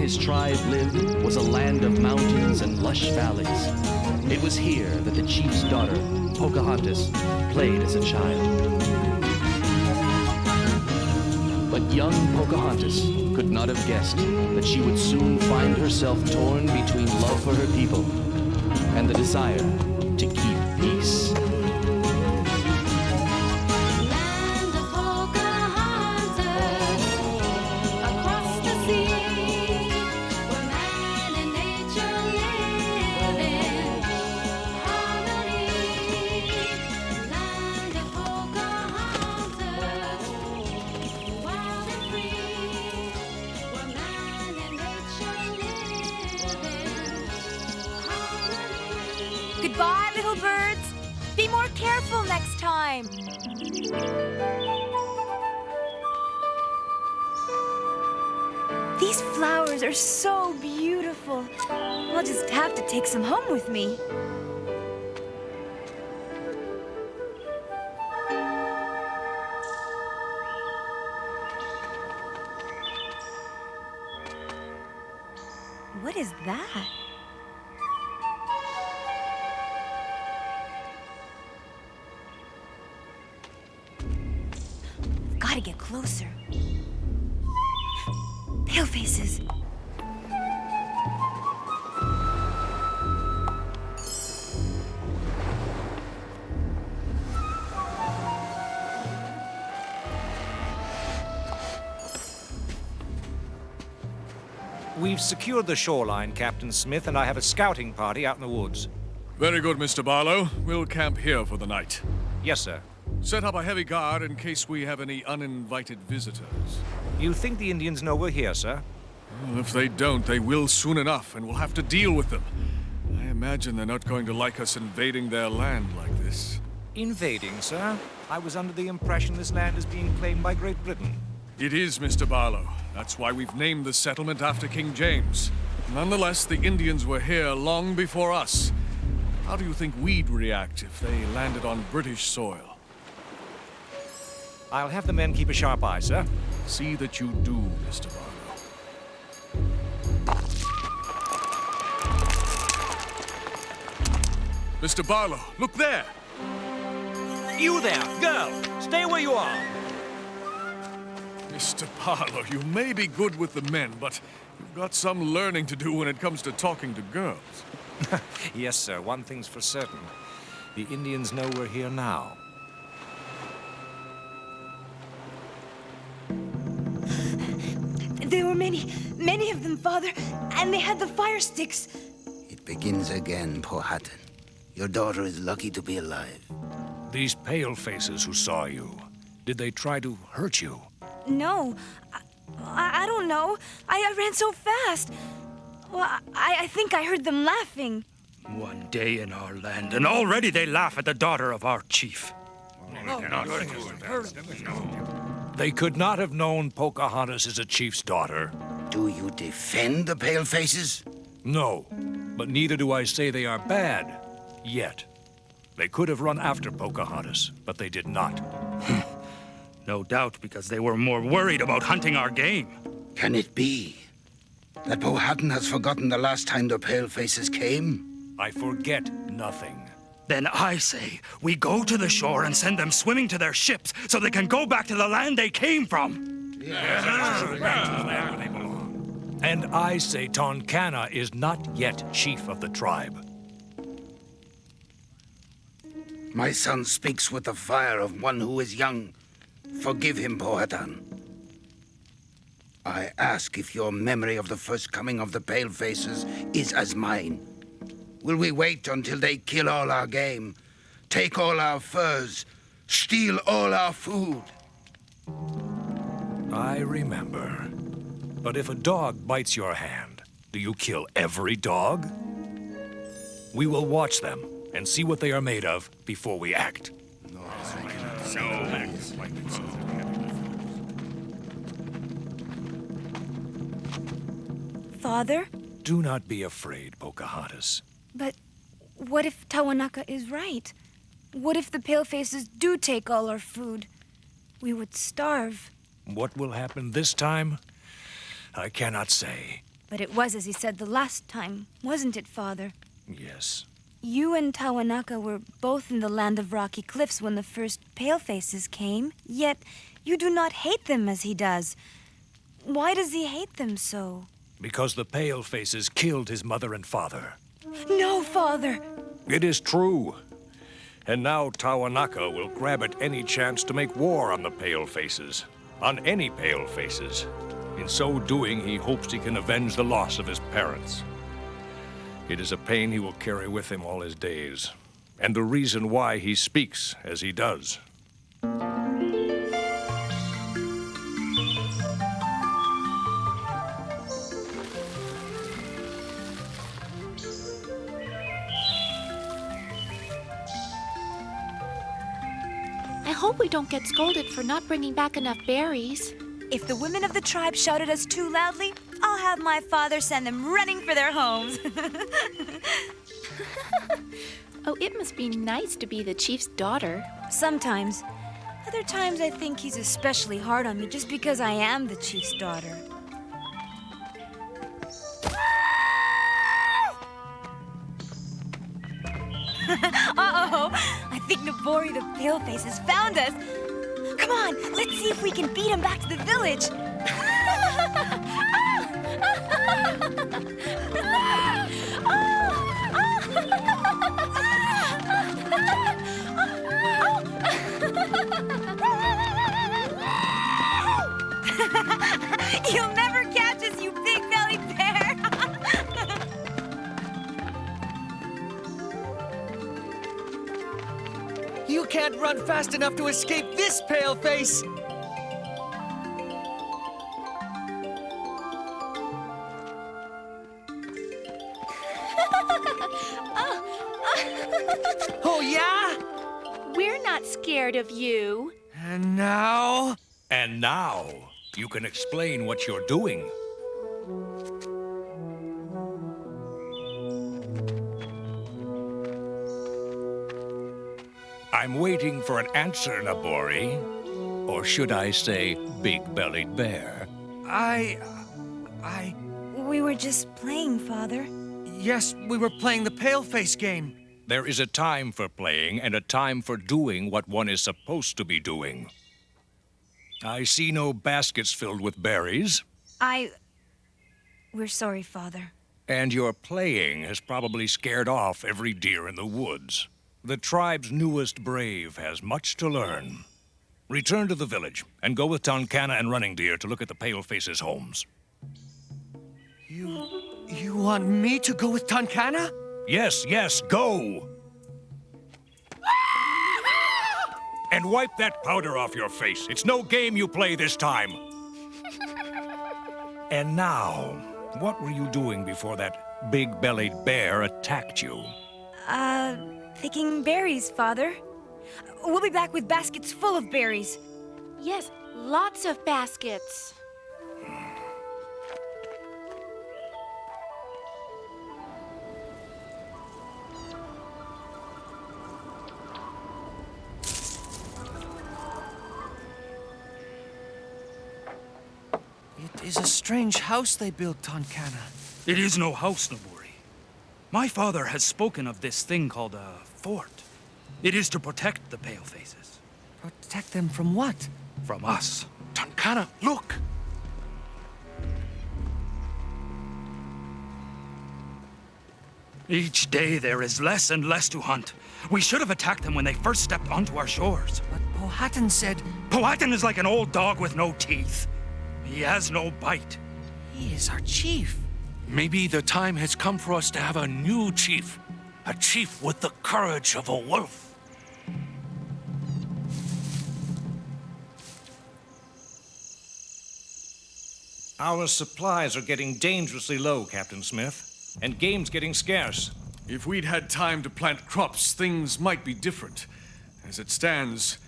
his tribe lived was a land of mountains and lush valleys. It was here that the chief's daughter, Pocahontas, played as a child. But young Pocahontas could not have guessed that she would soon find herself torn between love for her people and the desire to keep peace. Land of Pocahontas, across the sea, where man and nature live in harmony. Land of Pocahontas, wild and free, where man and nature live in harmony. Goodbye, little birds. Be more careful next time. These flowers are so beautiful. I'll just have to take some home with me. What is that? Gotta get closer. Palefaces. We've secured the shoreline, Captain Smith, and I have a scouting party out in the woods. Very good, Mr. Barlow. We'll camp here for the night. Yes, sir. Set up a heavy guard in case we have any uninvited visitors. You think the Indians know we're here, sir? Well, if they don't, they will soon enough, and we'll have to deal with them. I imagine they're not going to like us invading their land like this. Invading, sir? I was under the impression this land is being claimed by Great Britain. It is, Mr. Barlow. That's why we've named the settlement after King James. Nonetheless, the Indians were here long before us. How do you think we'd react if they landed on British soil? I'll have the men keep a sharp eye, sir. See that you do, Mr. Barlow. Mr. Barlow, look there! You there, girl! Stay where you are! Mr. Barlow, you may be good with the men, but you've got some learning to do when it comes to talking to girls. Yes, sir. One thing's for certain. The Indians know we're here now. There were many of them, Father, and they had the fire sticks. It begins again, Powhatan. Your daughter is lucky to be alive. These pale-faces who saw you, did they try to hurt you? No, I don't know. I ran so fast. Well, I think I heard them laughing. One day in our land, and already they laugh at the daughter of our chief. They could not have known Pocahontas as a chief's daughter. Do you defend the palefaces? No, but neither do I say they are bad, yet. They could have run after Pocahontas, but they did not. No doubt because they were more worried about hunting our game. Can it be that Powhatan has forgotten the last time the palefaces came? I forget nothing. Then I say we go to the shore and send them swimming to their ships so they can go back to the land they came from. And I say Tonkana is not yet chief of the tribe. My son speaks with the fire of one who is young. Forgive him, Powhatan. I ask if your memory of the first coming of the palefaces is as mine. Will we wait until they kill all our game, take all our furs, steal all our food? I remember. But if a dog bites your hand, do you kill every dog? We will watch them and see what they are made of before we act. Father? Do not be afraid, Pocahontas. But what if Tawanaka is right? What if the palefaces do take all our food? We would starve. What will happen this time? I cannot say. But it was as he said the last time, wasn't it, Father? Yes. You and Tawanaka were both in the land of rocky cliffs when the first palefaces came, yet you do not hate them as he does. Why does he hate them so? Because the palefaces killed his mother and father. No, Father! It is true. And now Tawanaka will grab at any chance to make war on the palefaces. On any palefaces. In so doing, he hopes he can avenge the loss of his parents. It is a pain he will carry with him all his days, and the reason why he speaks as he does. I hope we don't get scolded for not bringing back enough berries. If the women of the tribe shout at us too loudly, I'll have my father send them running for their homes. Oh, it must be nice to be the chief's daughter. Sometimes. Other times I think he's especially hard on me just because I am the chief's daughter. Uh-oh! I think Nabori the Paleface has found us. Come on, let's see if we can beat him back to the village. You'll never catch us, you big-bellied bear! You can't run fast enough to escape this paleface! Oh, yeah? We're not scared of you. And now? And now, you can explain what you're doing. I'm waiting for an answer, Nabori. Or should I say, big-bellied bear? We were just playing, Father. Yes, we were playing the paleface game. There is a time for playing and a time for doing what one is supposed to be doing. I see no baskets filled with berries. We're sorry, Father. And your playing has probably scared off every deer in the woods. The tribe's newest brave has much to learn. Return to the village and go with Tonkana and Running Deer to look at the palefaces' homes. You want me to go with Tonkana? Yes, go! And wipe that powder off your face. It's no game you play this time. And now, what were you doing before that big-bellied bear attacked you? Picking berries, Father. We'll be back with baskets full of berries. Yes, lots of baskets. It is a strange house they built, Tonkana. It is no house, Nabori. My father has spoken of this thing called a fort. It is to protect the palefaces. Protect them from what? From us. Tonkana, look! Each day there is less and less to hunt. We should have attacked them when they first stepped onto our shores. But Powhatan said Powhatan is like an old dog with no teeth. He has no bite. he is our chief. Maybe the time has come for us to have a new chief. A chief with the courage of a wolf. Our supplies are getting dangerously low, Captain Smith, and game's getting scarce. If we'd had time to plant crops, things might be different. As it stands,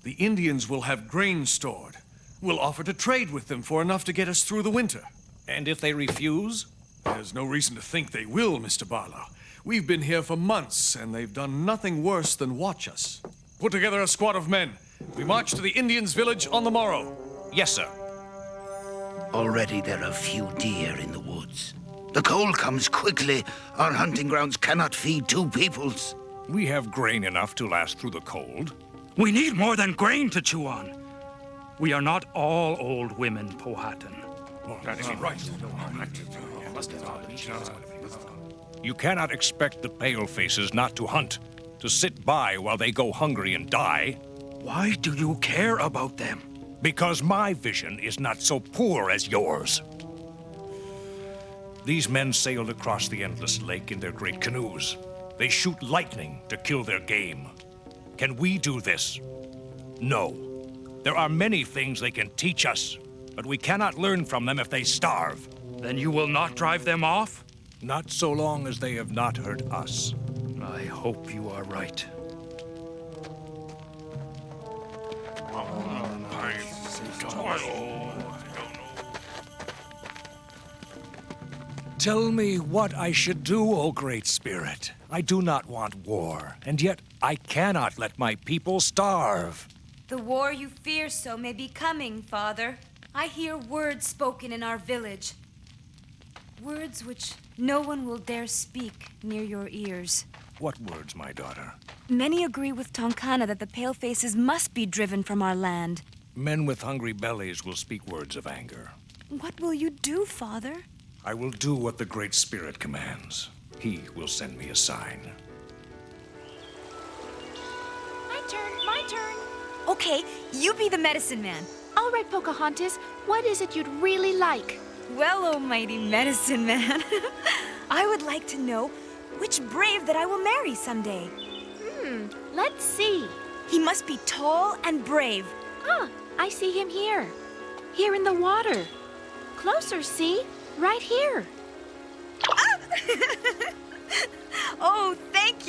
the Indians will have grain stored. We'll offer to trade with them for enough to get us through the winter. And if they refuse? There's no reason to think they will, Mr. Barlow. We've been here for months, and they've done nothing worse than watch us. Put together a squad of men. We march to the Indians' village on the morrow. Yes, sir. Already there are few deer in the woods. The cold comes quickly. Our hunting grounds cannot feed two peoples. We have grain enough to last through the cold. We need more than grain to chew on. We are not all old women, Powhatan. You cannot expect the palefaces not to hunt, to sit by while they go hungry and die. Why do you care about them? Because my vision is not so poor as yours. These men sailed across the endless lake in their great canoes. They shoot lightning to kill their game. Can we do this? No. There are many things they can teach us, but we cannot learn from them if they starve. Then you will not drive them off? Not so long as they have not hurt us. I hope you are right. Tell me what I should do, O Great Spirit. I do not want war, and yet I cannot let my people starve. The war you fear so may be coming, Father. I hear words spoken in our village. Words which no one will dare speak near your ears. What words, my daughter? Many agree with Tonkana that the palefaces must be driven from our land. Men with hungry bellies will speak words of anger. What will you do, Father? I will do what the Great Spirit commands. He will send me a sign. My turn. Okay, you be the medicine man. All right, Pocahontas, what is it you'd really like? Well, oh mighty medicine man, I would like to know which brave that I will marry someday. Let's see. He must be tall and brave. Ah, I see him here. Here in the water. Closer, see? Right here. Oh, thank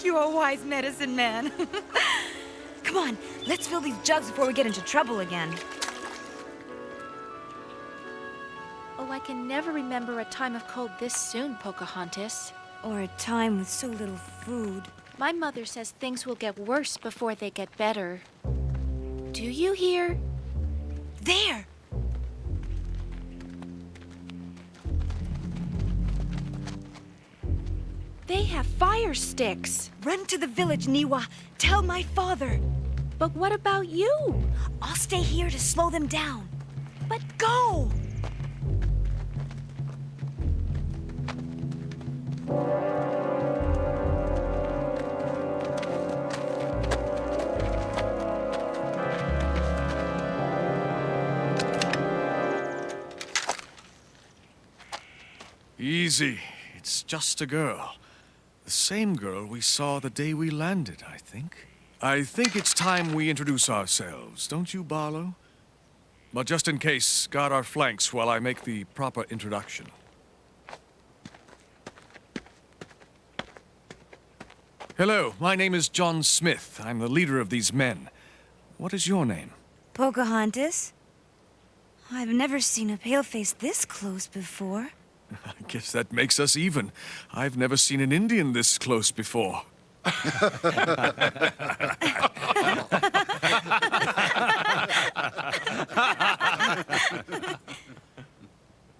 you, oh wise medicine man. Come on, let's fill these jugs before we get into trouble again. Oh, I can never remember a time of cold this soon, Pocahontas. Or a time with so little food. My mother says things will get worse before they get better. Do you hear? There! They have fire sticks. Run to the village, Niwa. Tell my father. But what about you? I'll stay here to slow them down. But go! Easy. It's just a girl. The same girl we saw the day we landed, I think. I think it's time we introduce ourselves, don't you, Barlow? But just in case, guard our flanks while I make the proper introduction. Hello, my name is John Smith. I'm the leader of these men. What is your name? Pocahontas? I've never seen a paleface this close before. I guess that makes us even. I've never seen an Indian this close before.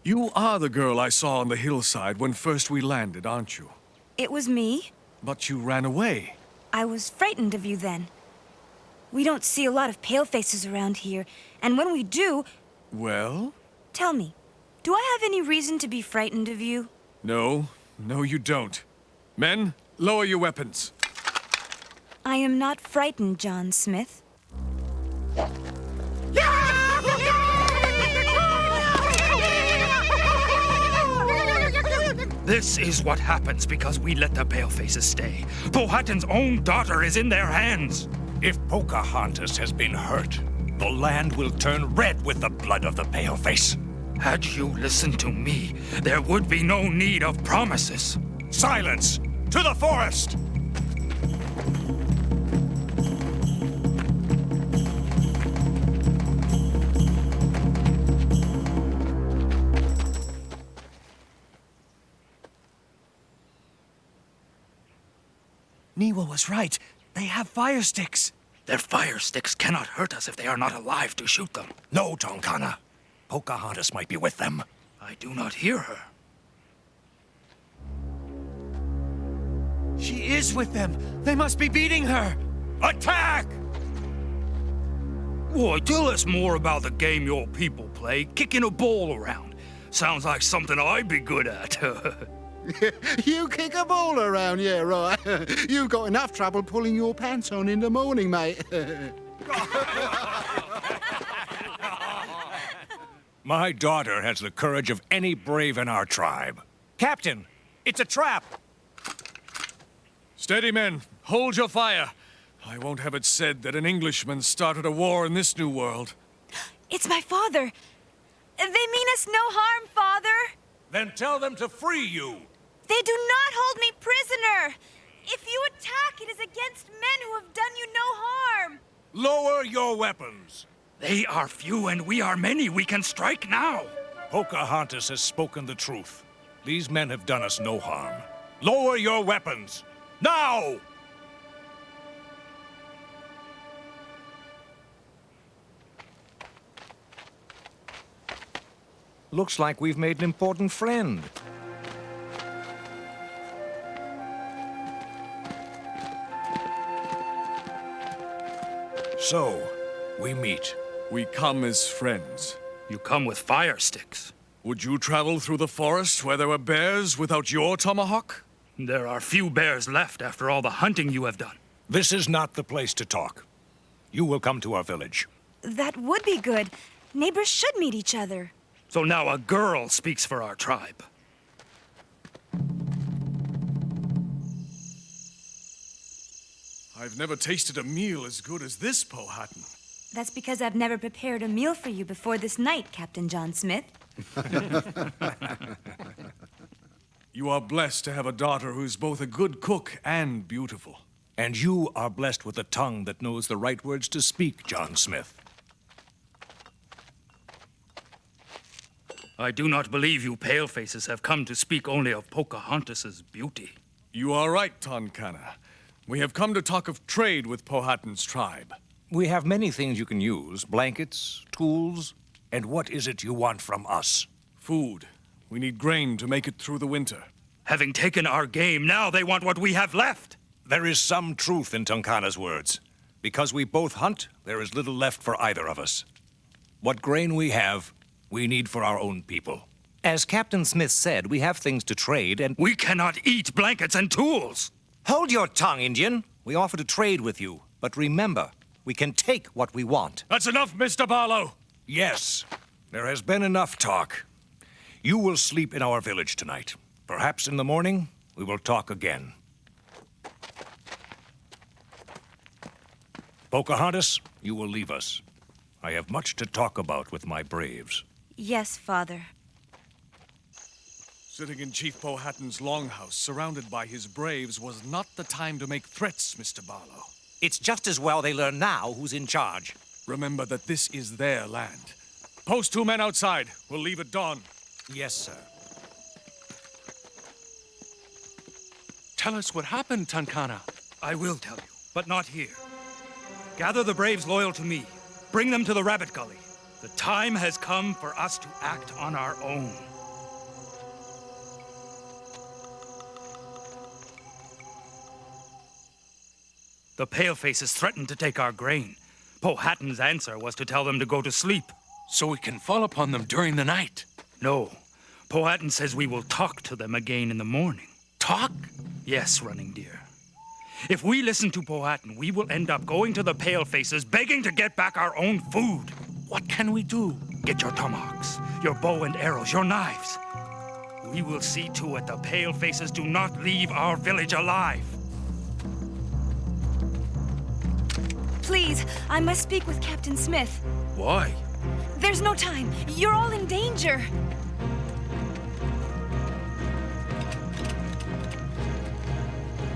You are the girl I saw on the hillside when first we landed, aren't you? It was me. But you ran away. I was frightened of you then. We don't see a lot of palefaces around here, and when we do... Well? Tell me, do I have any reason to be frightened of you? No, you don't. Men, lower your weapons. I am not frightened, John Smith. This is what happens because we let the palefaces stay. Powhatan's own daughter is in their hands. If Pocahontas has been hurt, the land will turn red with the blood of the paleface. Had you listened to me, there would be no need of promises. Silence! To the forest! Niwa was right. They have fire sticks. Their fire sticks cannot hurt us if they are not alive to shoot them. No, Tonkana. Pocahontas might be with them. I do not hear her. She is with them. They must be beating her. Attack! Why, tell us more about the game your people play, kicking a ball around. Sounds like something I'd be good at. You kick a ball around, yeah, right. You've got enough trouble pulling your pants on in the morning, mate. My daughter has the courage of any brave in our tribe. Captain, it's a trap. Steady, men. Hold your fire. I won't have it said that an Englishman started a war in this new world. It's my father. They mean us no harm, Father. Then tell them to free you. They do not hold me prisoner. If you attack, it is against men who have done you no harm. Lower your weapons. They are few and we are many. We can strike now. Pocahontas has spoken the truth. These men have done us no harm. Lower your weapons. Now! Looks like we've made an important friend. So, we meet. We come as friends. You come with fire sticks. Would you travel through the forest where there were bears without your tomahawk? There are few bears left after all the hunting you have done. This is not the place to talk. You will come to our village. That would be good. Neighbors should meet each other. So now a girl speaks for our tribe. I've never tasted a meal as good as this, Powhatan. That's because I've never prepared a meal for you before this night, Captain John Smith. You are blessed to have a daughter who's both a good cook and beautiful. And you are blessed with a tongue that knows the right words to speak, John Smith. I do not believe you palefaces have come to speak only of Pocahontas's beauty. You are right, Tonkana. We have come to talk of trade with Powhatan's tribe. We have many things you can use. Blankets, tools. And what is it you want from us? Food. We need grain to make it through the winter. Having taken our game, now they want what we have left. There is some truth in Tonkana's words. Because we both hunt, there is little left for either of us. What grain we have, we need for our own people. As Captain Smith said, we have things to trade and... We cannot eat blankets and tools. Hold your tongue, Indian. We offer to trade with you. But remember, we can take what we want. That's enough, Mr. Barlow. Yes, there has been enough talk. You will sleep in our village tonight. Perhaps in the morning, we will talk again. Pocahontas, you will leave us. I have much to talk about with my braves. Yes, Father. Sitting in Chief Powhatan's longhouse, surrounded by his braves, was not the time to make threats, Mr. Barlow. It's just as well they learn now who's in charge. Remember that this is their land. Post 2 men outside. We'll leave at dawn. Yes, sir. Tell us what happened, Tonkana. I will tell you, but not here. Gather the braves loyal to me. Bring them to the Rabbit Gully. The time has come for us to act on our own. The palefaces threatened to take our grain. Powhatan's answer was to tell them to go to sleep. So we can fall upon them during the night. No. Powhatan says we will talk to them again in the morning. Talk? Yes, Running Deer. If we listen to Powhatan, we will end up going to the palefaces, begging to get back our own food. What can we do? Get your tomahawks, your bow and arrows, your knives. We will see to it the palefaces do not leave our village alive. Please, I must speak with Captain Smith. Why? There's no time. You're all in danger.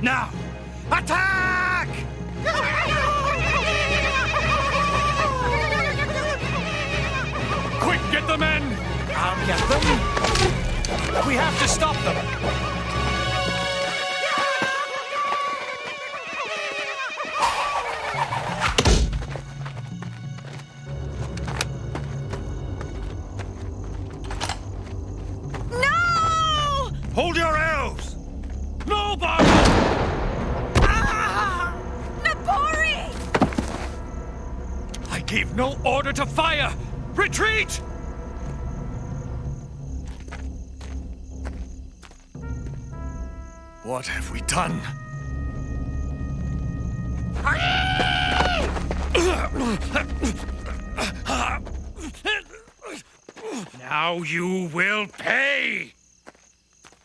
Now, attack! Quick, get the men! I'll get them. We have to stop them. No, Barlow! Nabori! I gave no order to fire! Retreat! What have we done? Now you will pay!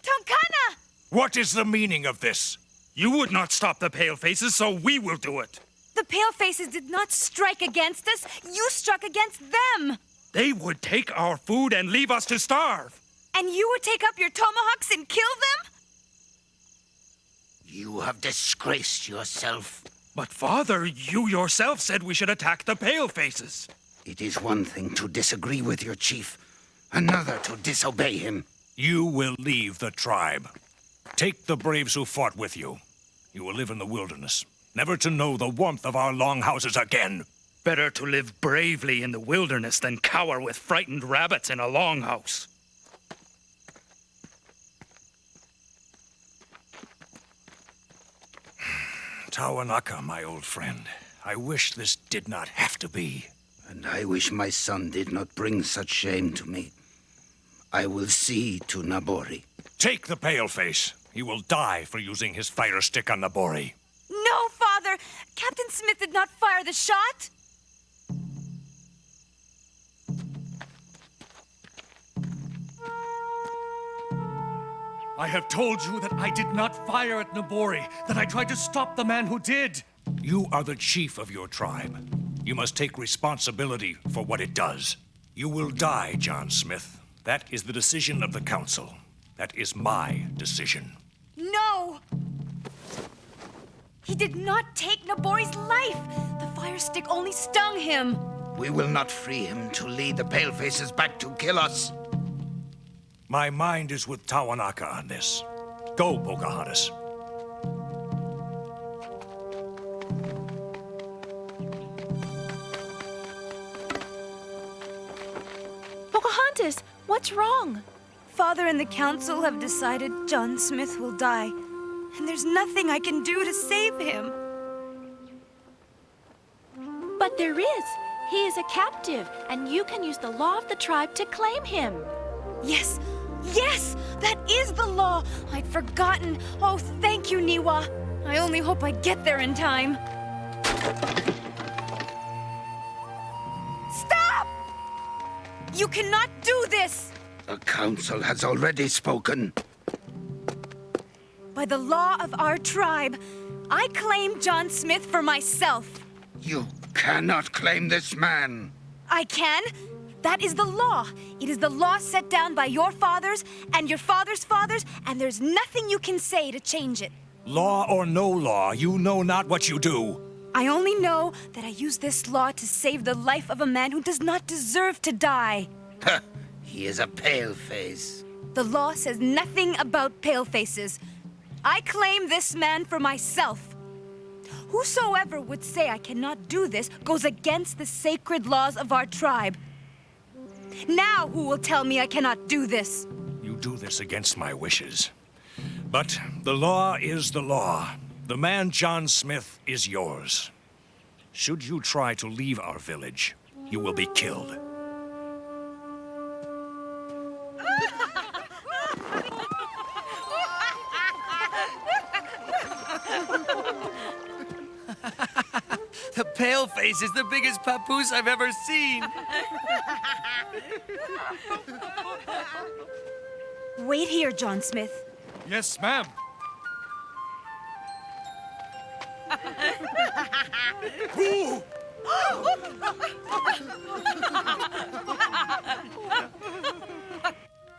Tonkana! What is the meaning of this? You would not stop the palefaces, so we will do it. The palefaces did not strike against us. You struck against them. They would take our food and leave us to starve. And you would take up your tomahawks and kill them? You have disgraced yourself. But father, you yourself said we should attack the palefaces. It is one thing to disagree with your chief, another to disobey him. You will leave the tribe. Take the braves who fought with you. You will live in the wilderness, never to know the warmth of our longhouses again. Better to live bravely in the wilderness than cower with frightened rabbits in a longhouse. Tawanaka, my old friend, I wish this did not have to be. And I wish my son did not bring such shame to me. I will see to Nabori. Take the paleface. He will die for using his fire stick on Nabori. No, Father! Captain Smith did not fire the shot! I have told you that I did not fire at Nabori, that I tried to stop the man who did. You are the chief of your tribe. You must take responsibility for what it does. You will die, John Smith. That is the decision of the council. That is my decision. No! He did not take Nabori's life. The fire stick only stung him. We will not free him to lead the palefaces back to kill us. My mind is with Tawanaka on this. Go, Pocahontas. Pocahontas, what's wrong? Father and the council have decided John Smith will die. And there's nothing I can do to save him. But there is. He is a captive, and you can use the law of the tribe to claim him. Yes, yes, that is the law. I'd forgotten. Oh, thank you, Niwa. I only hope I get there in time. Stop! You cannot do this! The council has already spoken. By the law of our tribe, I claim John Smith for myself. You cannot claim this man. I can. That is the law. It is the law set down by your fathers and your fathers' fathers, and there's nothing you can say to change it. Law or no law, you know not what you do. I only know that I use this law to save the life of a man who does not deserve to die. He is a paleface. The law says nothing about palefaces. I claim this man for myself. Whosoever would say I cannot do this goes against the sacred laws of our tribe. Now who will tell me I cannot do this? You do this against my wishes. But the law is the law. The man John Smith is yours. Should you try to leave our village, you will be killed. The paleface is the biggest papoose I've ever seen. Wait here, John Smith. Yes, ma'am. Ooh!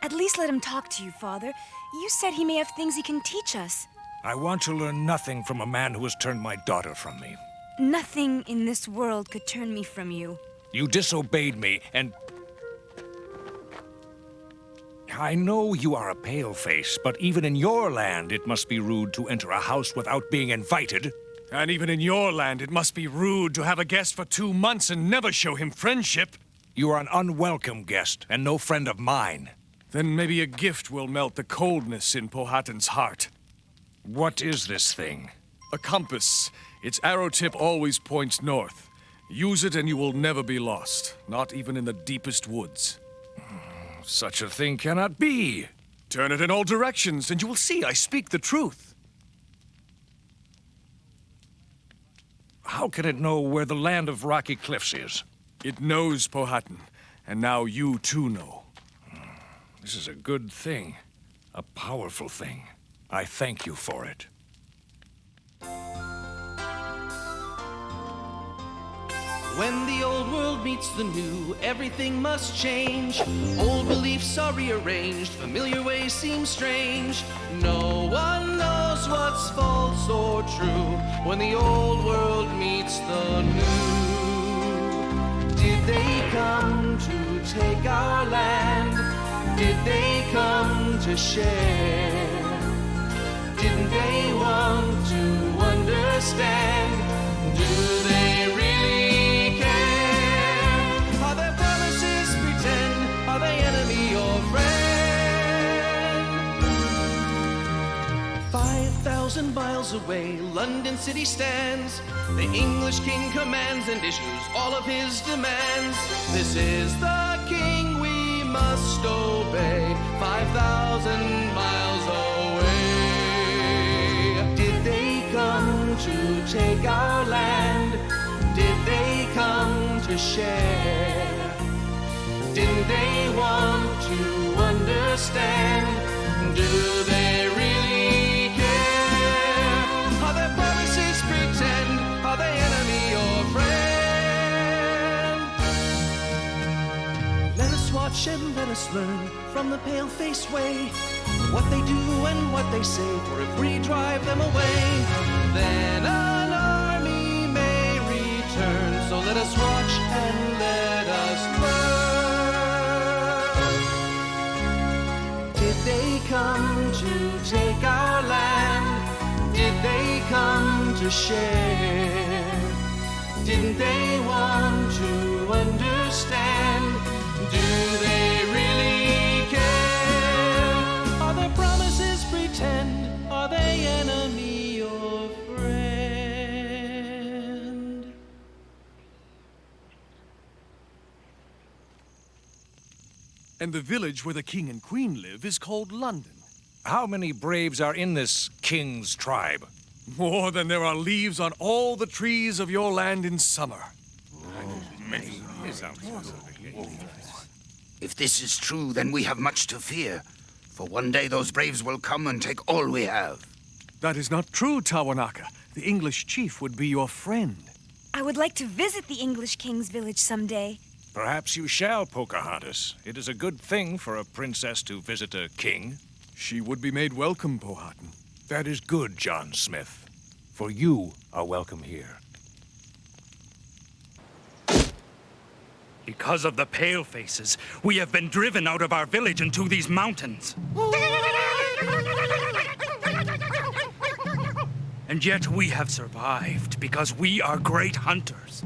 At least let him talk to you, Father. You said he may have things he can teach us. I want to learn nothing from a man who has turned my daughter from me. Nothing in this world could turn me from you. You disobeyed me, and... I know you are a paleface, but even in your land, it must be rude to enter a house without being invited. And even in your land, it must be rude to have a guest for 2 months and never show him friendship. You are an unwelcome guest, and no friend of mine. Then maybe a gift will melt the coldness in Powhatan's heart. What is this thing? A compass. Its arrow tip always points north. Use it and you will never be lost, not even in the deepest woods. Such a thing cannot be. Turn it in all directions and you will see I speak the truth. How can it know where the land of rocky cliffs is? It knows, Powhatan, and now you too know. This is a good thing. A powerful thing. I thank you for it. When the old world meets the new, everything must change. Old beliefs are rearranged, familiar ways seem strange. No one knows what's false or true when the old world meets the new. Did they come to take our land? Did they come to share? Didn't they want to understand? Do they really care? Are their promises pretend? Are they enemy or friend? 5,000 miles away, London city stands. The English king commands and issues all of his demands. This is the king we must obey, 5,000 miles away. Did they come to take our land? Did they come to share? Didn't they want to understand? Do they really care? Are their promises pretend? Are they enemy or friend? Let us watch and let us learn from the pale-faced way what they do and what they say, for if we drive them away, then an army may return. So let us watch and let us learn. Did they come to take our land? Did they come to share? Didn't they want to understand? Do they really care? Are their promises pretend? Are they enemy or friend? And the village where the king and queen live is called London. How many braves are in this king's tribe? More than there are leaves on all the trees of your land in summer. If this is true, then we have much to fear. For one day those braves will come and take all we have. That is not true, Tawanaka. The English chief would be your friend. I would like to visit the English king's village someday. Perhaps you shall, Pocahontas. It is a good thing for a princess to visit a king. She would be made welcome, Powhatan. That is good, John Smith. For you are welcome here. Because of the palefaces, we have been driven out of our village into these mountains. And yet we have survived because we are great hunters.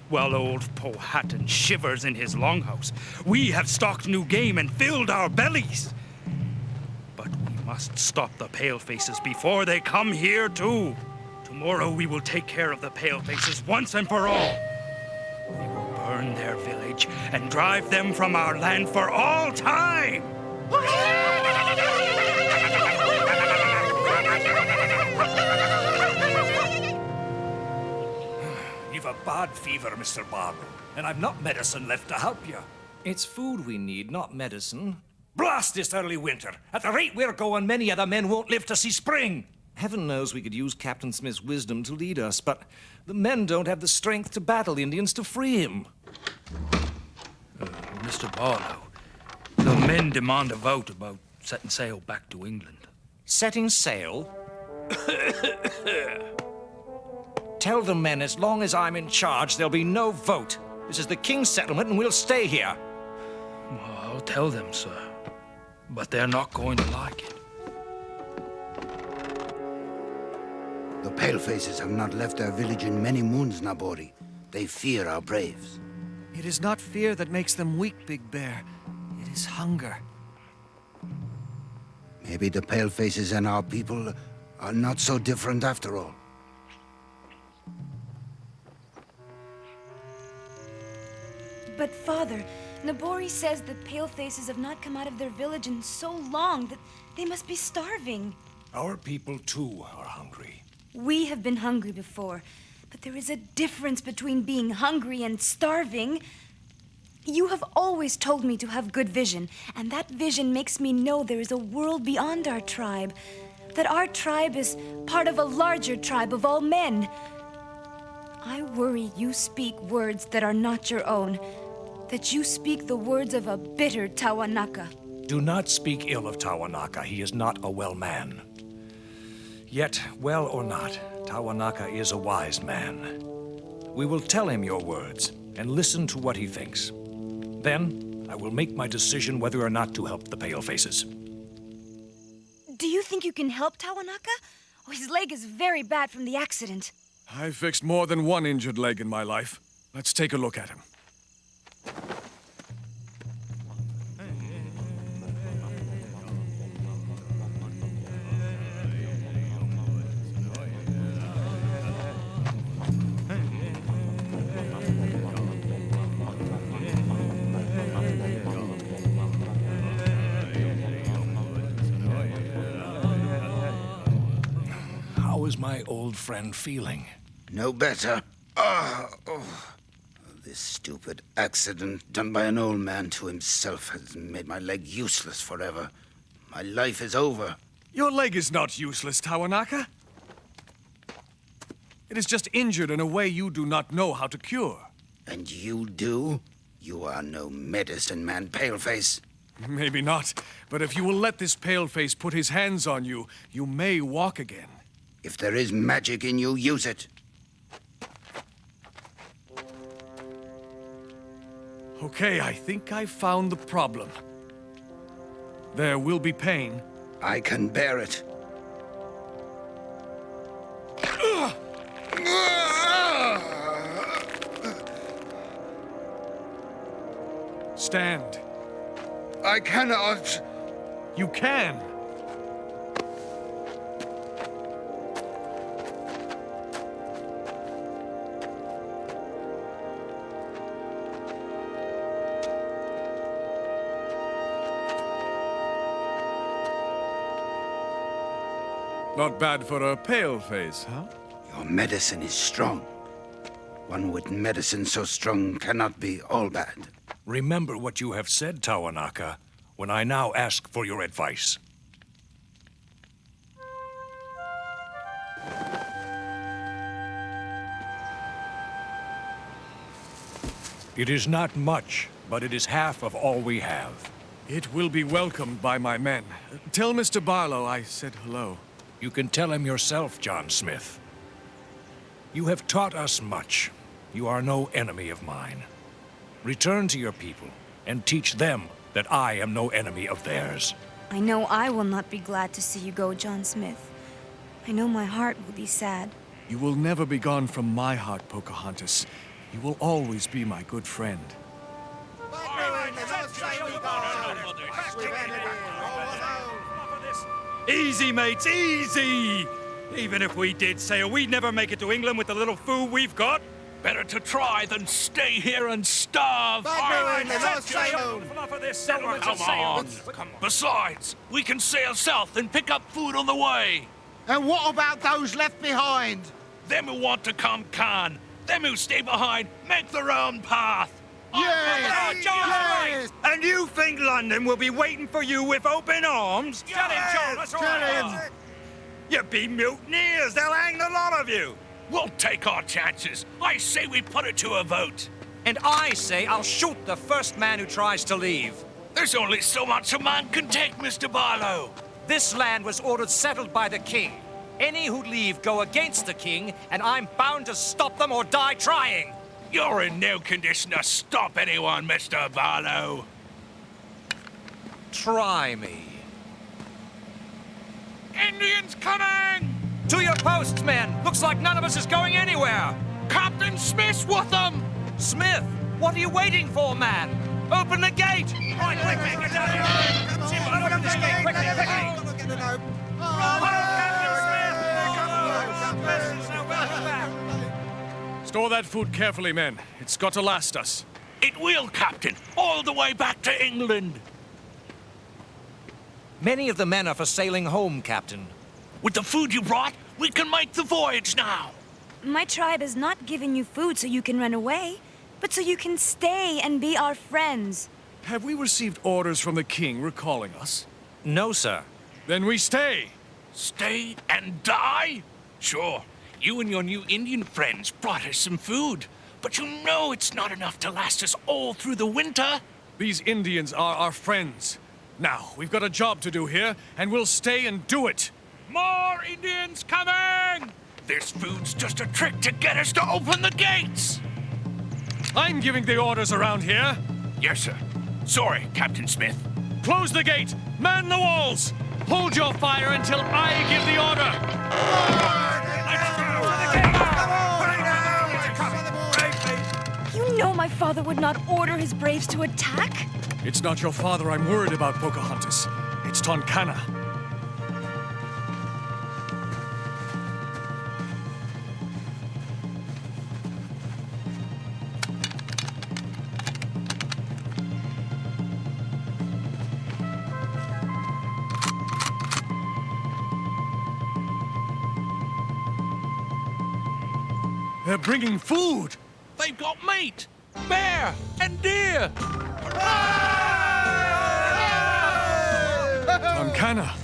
While old Powhatan shivers in his longhouse, we have stalked new game and filled our bellies. But we must stop the palefaces before they come here too. Tomorrow we will take care of the palefaces once and for all. We will burn their village and drive them from our land for all time. You've a bad fever, Mr. Barlow, and I've not medicine left to help you. It's food we need, not medicine. Blast this early winter. At the rate we're going, many of the men won't live to see spring. Heaven knows we could use Captain Smith's wisdom to lead us, but the men don't have the strength to battle Indians to free him. Mr. Barlow, the men demand a vote about setting sail back to England. Setting sail? Tell the men as long as I'm in charge, there'll be no vote. This is the king's settlement and we'll stay here. Well, I'll tell them, sir. But they're not going to like it. The palefaces have not left their village in many moons, Nabori. They fear our braves. It is not fear that makes them weak, Big Bear. It is hunger. Maybe the palefaces and our people are not so different after all. But Father, Nabori says the palefaces have not come out of their village in so long that they must be starving. Our people, too, are hungry. We have been hungry before, but there is a difference between being hungry and starving. You have always told me to have good vision, and that vision makes me know there is a world beyond our tribe, that our tribe is part of a larger tribe of all men. I worry you speak words that are not your own, that you speak the words of a bitter Tawanaka. Do not speak ill of Tawanaka. He is not a well man. Yet, well or not, Tawanaka is a wise man. We will tell him your words and listen to what he thinks. Then, I will make my decision whether or not to help the palefaces. Do you think you can help Tawanaka? Oh, his leg is very bad from the accident. I've fixed more than one injured leg in my life. Let's take a look at him. How is my old friend feeling? No better. This stupid accident done by an old man to himself has made my leg useless forever. My life is over. Your leg is not useless, Tawanaka. It is just injured in a way you do not know how to cure. And you do? You are no medicine man, Paleface. Maybe not, but if you will let this paleface put his hands on you, you may walk again. If there is magic in you, use it. Okay, I think I found the problem. There will be pain. I can bear it. Stand. I cannot. You can. Not bad for a paleface, huh? Your medicine is strong. One with medicine so strong cannot be all bad. Remember what you have said, Tawanaka, when I now ask for your advice. It is not much, but it is half of all we have. It will be welcomed by my men. Tell Mr. Barlow I said hello. You can tell him yourself, John Smith. You have taught us much. You are no enemy of mine. Return to your people and teach them that I am no enemy of theirs. I know I will not be glad to see you go, John Smith. I know my heart will be sad. You will never be gone from my heart, Pocahontas. You will always be my good friend. Easy, mates, easy! Even if we did sail, we'd never make it to England with the little food we've got. Better to try than stay here and starve. Come on. Besides, we can sail south and pick up food on the way. And what about those left behind? Them who want to come can. Them who stay behind make their own path. Yes! And you think London will be waiting for you with open arms? Tell him, John, that's right. You'd be mutineers. They'll hang the lot of you. We'll take our chances. I say we put it to a vote. And I say I'll shoot the first man who tries to leave. There's only so much a man can take, Mr. Barlow. This land was ordered settled by the king. Any who leave go against the king, and I'm bound to stop them or die trying. You're in no condition to stop anyone, Mr. Barlow. Try me. Indians coming! To your posts, men! Looks like none of us is going anywhere! Captain Smith's with them! Smith, what are you waiting for, man? Open the gate! Right, quick, get down here! Open this gate, quickly! Get it open. Captain Smith! Store that food carefully, men. It's got to last us. It will, Captain. All the way back to England. Many of the men are for sailing home, Captain. With the food you brought, we can make the voyage now. My tribe has not given you food so you can run away, but so you can stay and be our friends. Have we received orders from the king recalling us? No, sir. Then we stay. Stay and die? Sure. You and your new Indian friends brought us some food. But you know it's not enough to last us all through the winter. These Indians are our friends. Now, we've got a job to do here, and we'll stay and do it. More Indians coming! This food's just a trick to get us to open the gates. I'm giving the orders around here. Yes, sir. Sorry, Captain Smith. Close the gate! Man the walls! Hold your fire until I give the order! You know my father would not order his braves to attack. It's not your father I'm worried about, Pocahontas. It's Tonkana. They're bringing food! They've got meat, bear, and deer. Tonkana!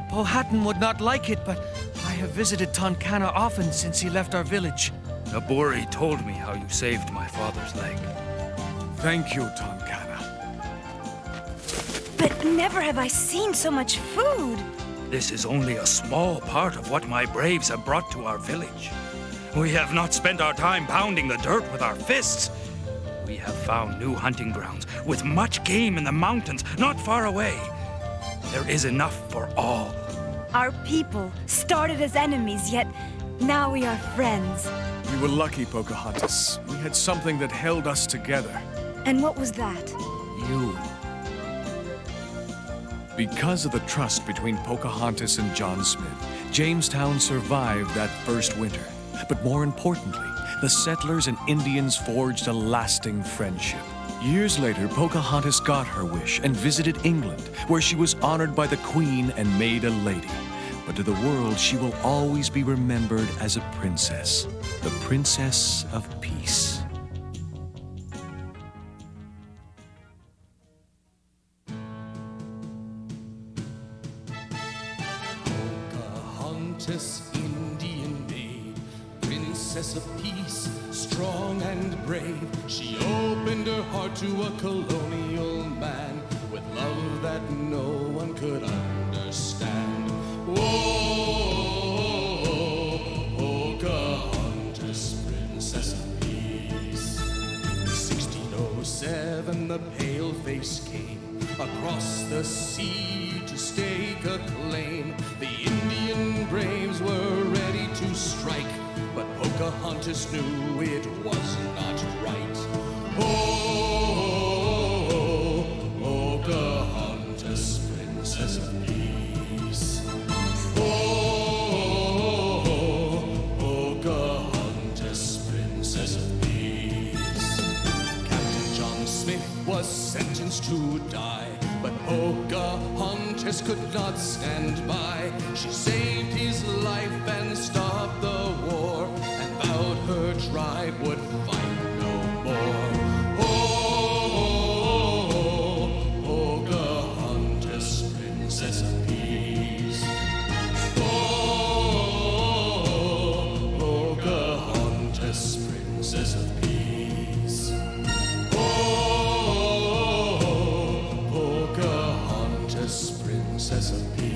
Powhatan would not like it, but I have visited Tonkana often since he left our village. Naburi told me how you saved my father's leg. Thank you, Tonkana. But never have I seen so much food. This is only a small part of what my braves have brought to our village. We have not spent our time pounding the dirt with our fists. We have found new hunting grounds with much game in the mountains not far away. There is enough for all. Our people started as enemies, yet now we are friends. We were lucky, Pocahontas. We had something that held us together. And what was that? You. Because of the trust between Pocahontas and John Smith, Jamestown survived that first winter. But more importantly, the settlers and Indians forged a lasting friendship. Years later, Pocahontas got her wish and visited England, where she was honored by the Queen and made a lady. But to the world, she will always be remembered as a princess, the Princess of Peace. Pocahontas, Indian maid, Princess of Peace, strong and brave. She opened her heart to a colonial man with love that no one could understand. Whoa, Pocahontas, Princess of Peace. 1607, the pale-face came across the sea to stake a claim. The Indian braves were ready to strike, but Pocahontas knew it was not right. Oh, Pocahontas, Princess of Peace. Oh, Pocahontas, Princess of Peace. Captain John Smith was sentenced to die, but Pocahontas could not stand by. She saved his life and stopped the war, and vowed her tribe would fight no more. Oh, Pocahontas, Princess of Peace. Oh, Pocahontas, Princess of Peace. Oh, Pocahontas, Princess of Peace.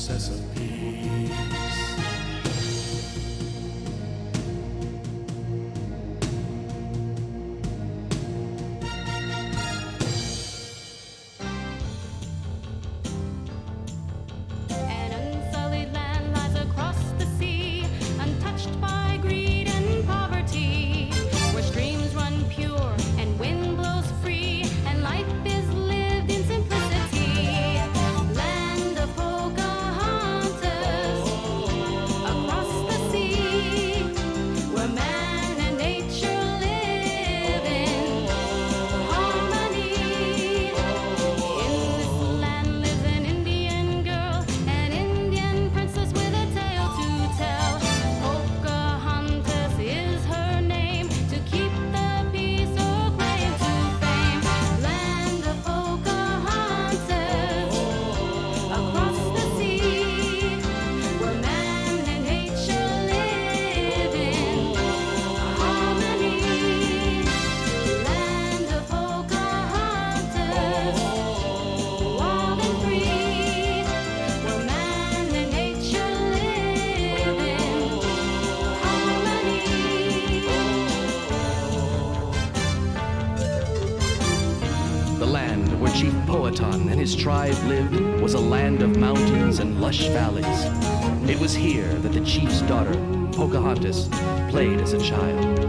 princess of peace. An unsullied land lies across the sea, untouched by greed and poverty, where streams run pure and wind blows free, and life is lived in simplicity. Land of Pocahontas, across the sea, where man and nature live in harmony. In this land lives an Indian girl, an Indian princess with a tale to tell. Pocahontas is her name, to keep the peace or claim to fame. Land of Pocahontas, across the sea, where man and nature live in harmony. Land of Pocahontas, wild and free, where man and nature live in harmony. The land where Chief Powhatan and his tribe lived was a land of mountains and lush valleys. It was here that the chief's daughter, Pocahontas, played as a child.